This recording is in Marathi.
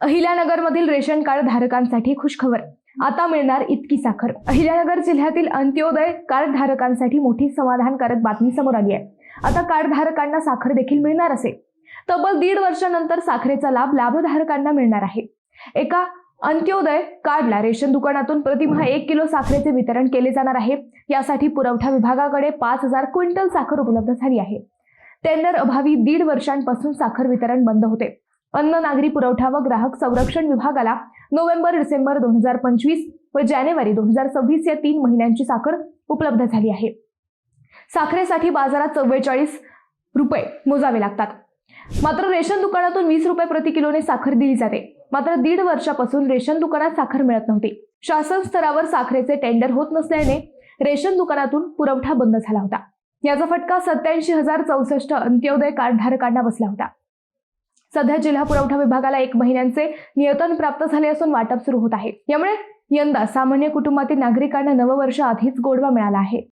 अहिल्यानगरमधील रेशन कार्ड धारकांसाठी खुशखबर, आता मिळणार इतकी साखर। अहिल्यानगर जिल्ह्यातील अंत्योदय कार्ड धारकांसाठी मोठी समाधानकारक बातमी समोर आली आहे। आता कार्ड धारकांना साखर देखील मिळणार असेल। तब्बल 1.5 वर्षानंतर साखरेचा लाभधारकांना मिळणार आहे। एका अंत्योदय कार्डला रेशन दुकानातून प्रतिमाह 1 किलो साखरेचे वितरण केले जाणार आहे। यासाठी पुरवठा विभागाकडे 5000 क्विंटल साखर उपलब्ध झाली आहे। टेंडर अभावी 1.5 वर्षांपासून साखर वितरण बंद होते। अन्न नागरी पुरवठा व ग्राहक संरक्षण विभागाला नोव्हेंबर-डिसेंबर 2025 व जानेवारी 2026 या 3 महिन्यांची साखर उपलब्ध झाली आहे। साखरेसाठी बाजारात 44 रुपये मोजावे लागतात, मात्र रेशन दुकानातून 20 रुपये प्रति किलोने साखर दिली जाते। मात्र 1.5 वर्षापासून रेशन दुकानात साखर मिळत नव्हती। शासन स्तरावर साखरेचे टेंडर होत नसल्याने रेशन दुकानातून पुरवठा बंद झाला होता। याचा फटका 87,064 अंत्योदय कार्ड धारकांना बसला होता। सध्या जिल्हा पुरवठा विभागाला 1 महिन्यांचे नियतन प्राप्त झाले असून वाटप सुरू होत आहे। यामुळे यंदा सामान्य कुटुंबातील नागरिकांना नववर्ष आधीच गोडवा मिळाला आहे।